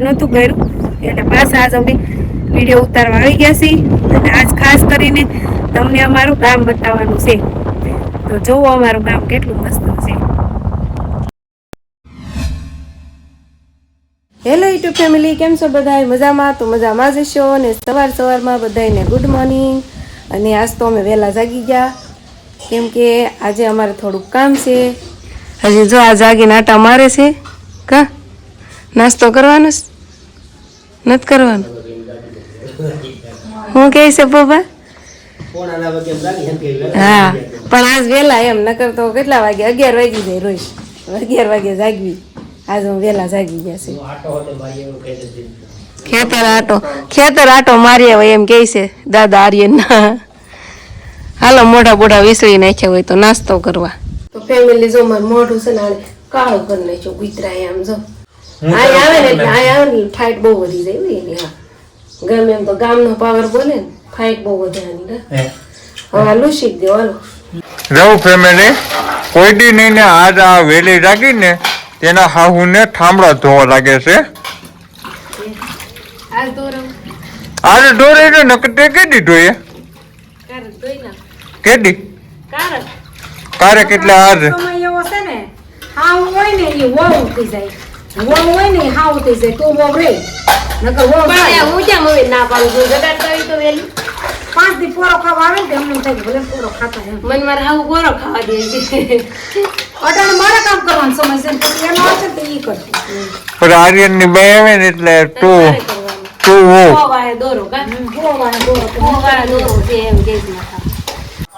નહોતું કર્યું એટલે પાછા આજ અમે વિડીયો ઉતારવા આવી ગયા છીએ અને આજ ખાસ કરીને તમને અમારું ગામ બતાવવાનું છે. તો જોવો અમારું ગામ કેટલું મસ્ત છે. હેલો યુટ્યુબ ફેમિલી, કેમ છો બધા? મજામાં? તો મજામાં જ હશો અને સવારમાં બધાને ગુડ મોર્નિંગ. અને આજ તો અમે વહેલા જાગી ગયા કેમ કે આજે અમારે થોડુંક કામ છે. હજી જો આ જાગીને આટા મારે છે. કા નાસ્તો કરવાનો નથી કરવાનો? હું કહે છે પપ્પા? હા, પણ આજ વહેલા એમ નકર તો કેટલા વાગે? 11 વાગી જાય રોજ. 11 વાગે જાગવી. આજ હું વહેલા જાગી ગયા છે. ખેતર આટો મારી હોય એમ કે છે દાદા આર્યન. હાલો મોઢા બોઢા વિસરી નાખ્યા હોય તો નાસ્તો કરવા. તો ફેમિલી જો મારું મોઢું છે ને કાળું કરી નાખ્યું કૂતરા આમ જો. આ આવે ને એટલે આ આવે ને ફાઇટ બહુ વધી જાય ને એની. હા, ગમે એમ તો ગામનો પાવર બોલે ને, ફાઇટ બહુ વધે. હા, લૂસી જ દેવાનો. રવ ફેમિલી કોઈ દી નહીં ને આજ આ વેલી રાખી ને તેના હાહુ ને ઠામડા ધોવા લાગે છે. આજે દોરે ને નકટે કેદી ધોઈએ? કેદી? કારે કેટલા આજ એવો છે ને હાવ હોય ને એ વહુ થઈ જાય. વહુ હોય ને હાવ થઈ જાય તો વહુ રે. નકર વહુ થાય હું કેમ હવે ના પાડું છું? જગાડ કરી તો વેલી 5 દી પોરો ખાવા આવે ને એમને થાય ભલે પોરો ખાતા એમ. મન મારે હાવ પોરો ખાવા દે છે. અટાણે મારે કામ કરવાનું સમય છે એનો હશે તો ઈ કરતી. પણ આર્યન ની બે આવે ને એટલે તું વાય દોરો કા વાય દોરો છે એમ કે છે.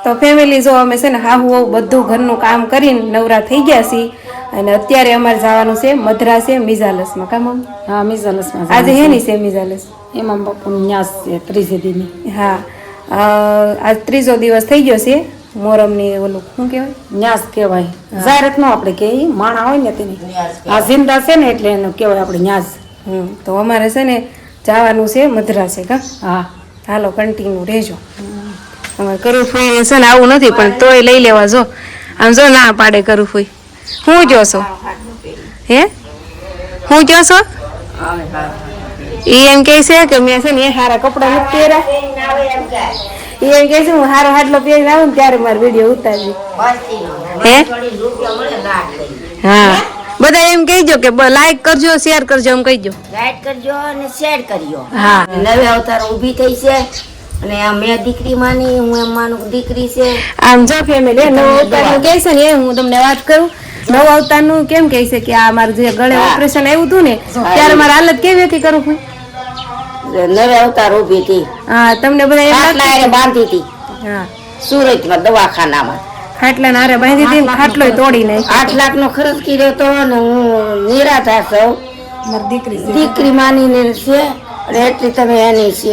તો ફેમિલી જો અમે છે ને હાહુ બધું ઘરનું કામ કરીને નવરા થઈ ગયા છીએ અને અત્યારે અમારે જવાનું છે મદ્રાસે મિઝાલસમાં. કા મમ્મી? હા, મિઝાલસમાં. આજે હે ની છે મિઝાલસ? એમાં બાપુનું ન્યાસ છે 3 દીની. હા, આજ 3જો દિવસ થઈ ગયો છે મોરમની. ઓલું શું કહેવાય? ન્યાસ કહેવાય. જાહેરાત નો આપણે કે માણા હોય ને તેની આ જિંદા છે ને એટલે એનો કહેવાય આપણે ન્યાસ. તો અમારે છે ને જવાનું છે મદ્રાસે. કા? હા, હાલો કન્ટિન્યુ રહેજો. હવે કરું ફોઈ છે ને આવું નથી પણ તોય લઈ લેવા. જો આમ જો ના પાડે કરું ફોઈ. હું જો છો? હે હું જો છો? એ એમ કે છે કે મેં છે ને એ સારા કપડા નથી પહેર્યા. એ એમ કે છે હું સારો હાટલો પહેરીને આવું ને ત્યારે મારે વિડીયો ઉતારવી. હે હા, બધા એમ કહેજો કે લાઈક કરજો, શેર કરજો, એમ કહેજો. લાઈક કરજો અને શેર કરજો. હા, નવે અવતાર ઊભી થઈ છે અને આ મેં દીકરી માની, હું એમ માનું દીકરી છે. આમ જો ફેમિલી નવ અવતારનું કહે છે ને એ હું તમને વાત કરું. નવ અવતારનું કેમ કહે છે કે આ મારું જે ગળે ઓપરેશન આવ્યું હતું ને ત્યારે મારી હાલત કેવી હતી કરું છું? નવે અવતાર ઊભી હતી. હા, તમને બધા એમ ખાટલા બાંધી હતી. હા, સુરતમાં દવાખાનામાં ખાટલા નારે બાંધી હતી ને ખાટલો તોડી નાખ્યો. 8 લાખનો ખર્ચ કર્યો હતો અને હું નિરાધાર છું. મારી દીકરી માનીને છે અને એટલી તમે એની છે.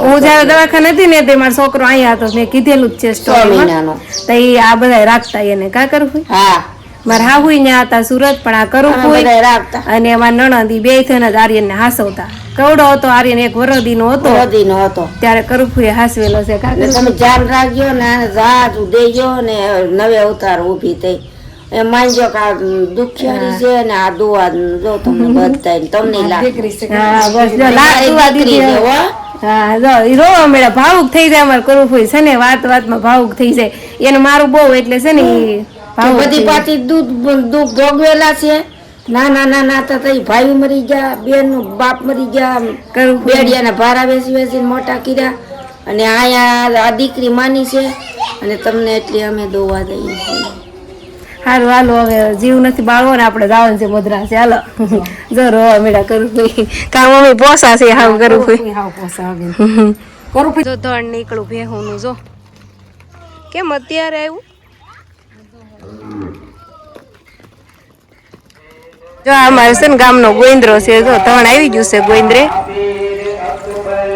હું જયારે દવાખાને હતી ને તે મારો છોકરો અહીંયા હતો, મેં કીધેલું જ છે 6 મહિનાનો. તો એ આ બધા રાખતા એને કા કરવું. હા, મારા હાહુ ત્યાં હતા સુરત, પણ આ કરું બધા રાખતા અને અમારા નણંદ બે થઈને જ આર્યન ને હાસવતા. કવડો હતો આર્યન, 1 વરદીનો હતો ત્યારે કરફુ એ હાસવેલો છે. તમે ધ્યાન રાખજો ને જાજ દેજો ને નવે અવતાર ઊભી થઈ એમ માનજો કે આ દુખિયારી છે ને આ દુઆ જો તમને બધા તમને હા, જો ઈ રોવા મેળા ભાવુક થઈ જાય. અમારે કરફુ છે ને વાતમાં ભાવુક થઈ જાય. એને મારું બહુ એટલે છે ને બધી પાછી દુઃખ ભોગવેલા છે. નાના તો ભાઈ મરી ગયા, બેન બાપ મરી ગયા, બેડિયાના ભારા વેચી મોટા કર્યા અને આયા આ દીકરી માની છે અને તમને એટલી અમે દોવા દઈએ છીએ. હારું હાલો, હવે જીવ નથી બાળવો ને આપણે જવાનું છે મદ્રાસે. હાલો જો રોવા મેળા કરું કા મમ્મી પોસા છે હાવ કરું હાવ પોસા કરું જો ધડ નીકળું ભેહું જો કેમ અત્યારે આવ્યું. જો અમારે છે ને ગામનો ગોઈન્દ્રો છે. જો ધણ આવી ગયું છે ગોઈન્દ્રે.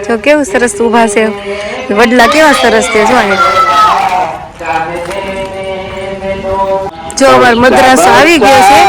જો કેવું સરસ ઊભા છે, વડલા કેવા સરસ છે. જો અમાર મદ્રાસો આવી ગયો છે.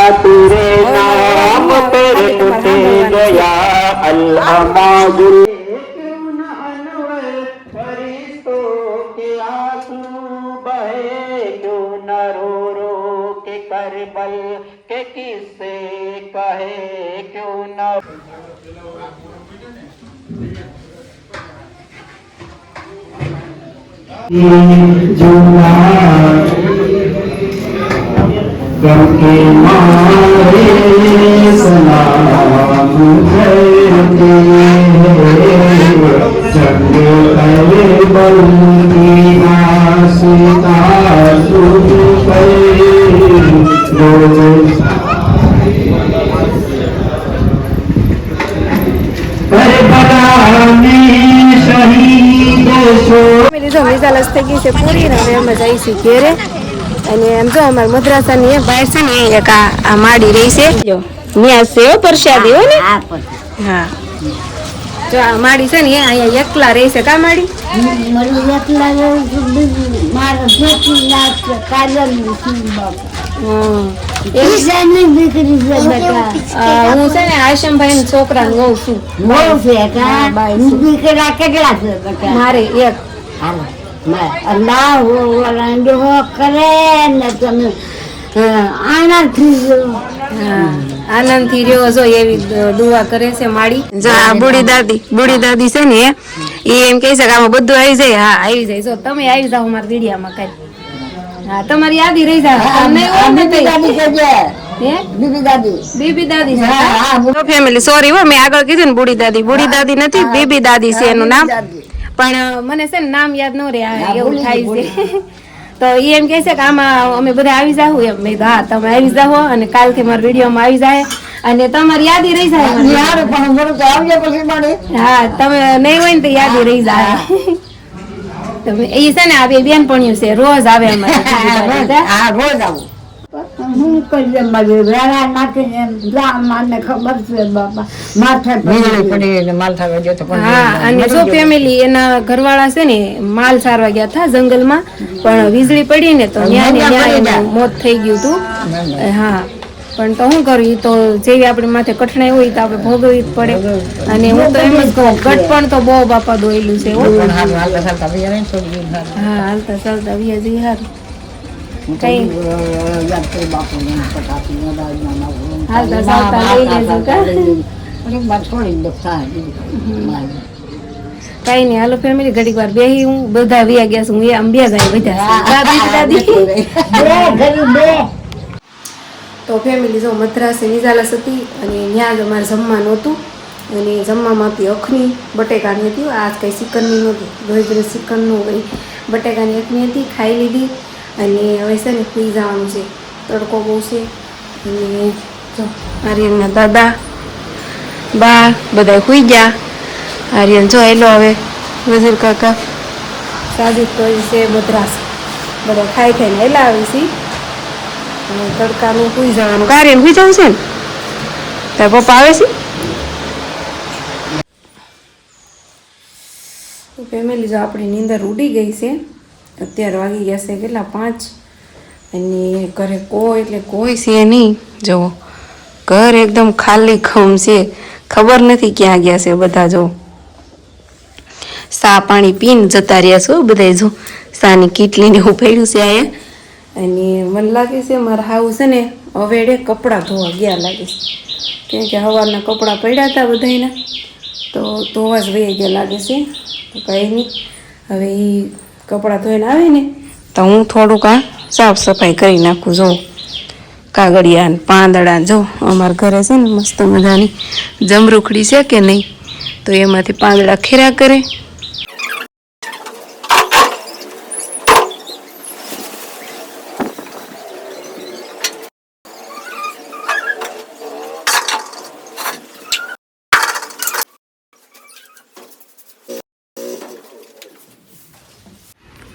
જો મિસાલસ થઈ ગઈ છે પૂરી ને હવે અમે જઈશું ઘેરે અને એમ જો અમારા મદ્રાસાની એ બહાર છે ને એક આ માડી રહી છે જો ન્યા છે હો પ્રસાદી હો ને હા જો આ માડી છે ને એ અહીંયા એકલા રહી છે કા માડી હું છે ને આશમભાઈ ના છોકરા વહુ છું મારે એક આનંદ થી રહ્યો જો એવી દુઆ કરે છે માડી જો આ બુડી દાદી છે ને એ એમ કહે છે કે આમાં બધું આવી જાય હા આવી જાય જો તમે આવી જાઓ મારા વિડિયામાં કઈ હા તમારી યાદી રહી જાય બીબી દાદી ફેમિલી સોરી હો મેં આગળ કીધું ને બુડી દાદી નથી બીબી દાદી છે એનું નામ પણ મને છે ને નામ યાદ ન રહે એવું થાય છે તો એ એમ કહે છે કે આમાં અમે બધા આવી જાવ એમ મેં હા તમે આવી જાઓ અને કાલથી મારા વિડીયોમાં આવી જાય અને તમારી યાદી રહી જાય હા તમે નહીં હોય ને તો યાદી રહી જાય એ છે ને આ બે બેનપણીઓ છે રોજ આવે અમારે હું કરી મારી વેળા નાખીને મને ખબર છે બાપા માથે હા અને જો ફેમિલી એના ઘરવાળા છે ને માલ સારવા ગયા હતા જંગલમાં પણ વીજળી પડી ને તો ન્યા મોત થઈ ગયું હતું હા પણ તો શું કરું ઈ તો જેવી આપણી માથે કઠણાઈ હોય તો આપણે ભોગવવી જ પડે અને હું તો એમ જ કહું ગટપણ તો બહુ બાપા દોયેલું છે હા હાલતા ચાલતા વિયાજી હારું કઈ નઈ હાલો ફેમિલી ઘડીક વાર બેહી હું બધા વ્યા ગયા છું આમ બે જાય બધા તો ફેમિલી જો મદ્રાસે નિઝાલસ હતી અને ત્યાં જ અમારે જમવાનું હતું અને જમવામાં હતી અખની બટેકાની હતી આ કઈ ચિકનની નહોતી રોજ ચિકનનું હોય બટેકાની અખની હતી ખાઈ લીધી અને હવે છે ને સુઈ જવાનું છે તડકો બહુ છે અને જો આર્યનના દાદા બા બધા સુઈ ગયા આર્યન જો એલો હવે વઝીર કાકા સાદી કોઈ છે મદ્રાસ બધા ખાઈ ખાઈને એલા આવી છે અને તડકાનું સુઈ જવાનું આર્યન સુઈ જવું છે ને તાર પપ્પા આવે છે ફેમિલી જો આપણી નીંદર ઉડી ગઈ છે અત્યારે વાગી ગયા છે કેટલા 5 અને ઘરે કોઈ એટલે કોઈ છે નહીં જુઓ ઘર એકદમ ખાલી ખમ છે ખબર નથી ક્યાં ગયા છે બધા જો સા પાણી પીને જતા રહ્યા છો બધા જો સાની કીટલીને એવું પડ્યું છે અહીંયા અને મને લાગે છે મારા હાઉસ છે ને હવેડે કપડાં ધોવા ગયા લાગે છે કેમ કે સવારના કપડાં પડ્યા હતા બધાના તો ધોવા જ વહી ગયા લાગે છે તો કંઈ નહીં હવે એ કપડાં ધોઈને આવે ને તો હું થોડુંક આ સાફ સફાઈ કરી નાખું જો કાગળિયા ને પાંદડા જો અમારા ઘરે છે ને મસ્ત મજાની જમરૂખડી છે કે નહીં તો એમાંથી પાંદડા ખેરા કરે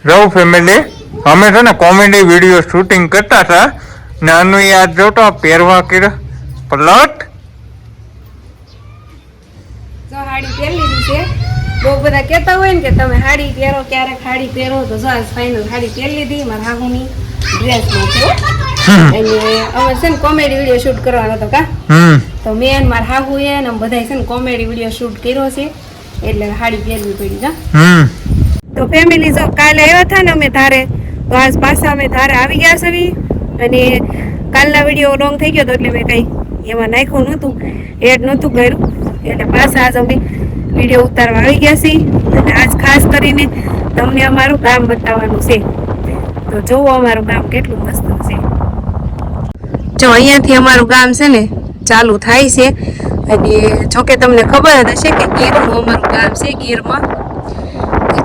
રહું ફેમિલી અમે છે ને કોમેડી વિડીયો શૂટિંગ કરતા હતા ને આનું યાદ જોતો પહેરવા કર્યો પલટ જો હાડી પહેરી લીધી છે બહુ બધા કહેતા હોય ને કે તમે હાડી પહેરો ક્યારેક હાડી પહેરો તો જો આજ ફાઇનલ હાડી પહેરી લીધી મારા હાહુની ડ્રેસમાં છે અને અમે છે ને કોમેડી વિડીયો શૂટ કરવાનો હતો કા તો મેં મારા હાહુએ ને બધા છે ને કોમેડી વિડીયો શૂટ કર્યો છે એટલે હાડી પહેરવી પડી કા તો ફેમિલી જો કાલે આવ્યા હતા ને અમે ધારે તો આજ પાછા અમે ધારે આવી ગયા છે અને કાલના વિડીયો લોંગ થઈ ગયો હતો એટલે મેં કંઈ એમાં નાખ્યું નહોતું એડ નહોતું કર્યું એટલે પાછા આજ અમે વિડીયો ઉતારવા આવી ગયા છીએ અને આજ ખાસ કરીને તમને અમારું ગામ બતાવવાનું છે. તો જોવો અમારું ગામ કેટલું મસ્ત છે. જો અહીંયાથી અમારું ગામ છે ને ચાલુ થાય છે અને જોકે તમને ખબર જ હશે કે ગીરનું અમારું ગામ છે. ગીરમાં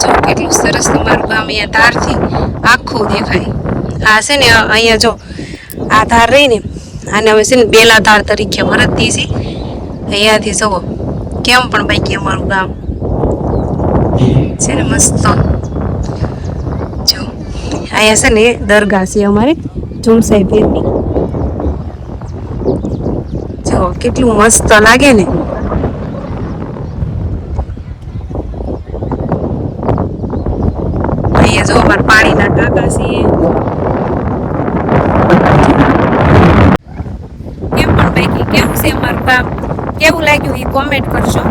જો કેટલું સરસ તમારું ગામ અહીંયા ધારથી આખું દેખાય. આ છે ને અહીંયા જો આ ધાર રહી ને આને અમે છે ને બેલા ધાર તરીકે વરતતી છે. અહીંયાથી જુઓ કેમ પણ બાકી અમારું ગામ છે ને મસ્ત. જો અહીંયા છે ને દરગાહ છે અમારે ઝુમસાઈ પીરની. જો કેટલું મસ્ત લાગે ને. અહીંયા જો અમારે પાણીના ટાંકા છે. કેમ પણ બાકી કેવું છે અમારું કામ, કેવું લાગ્યું એ કોમેન્ટ કરશો.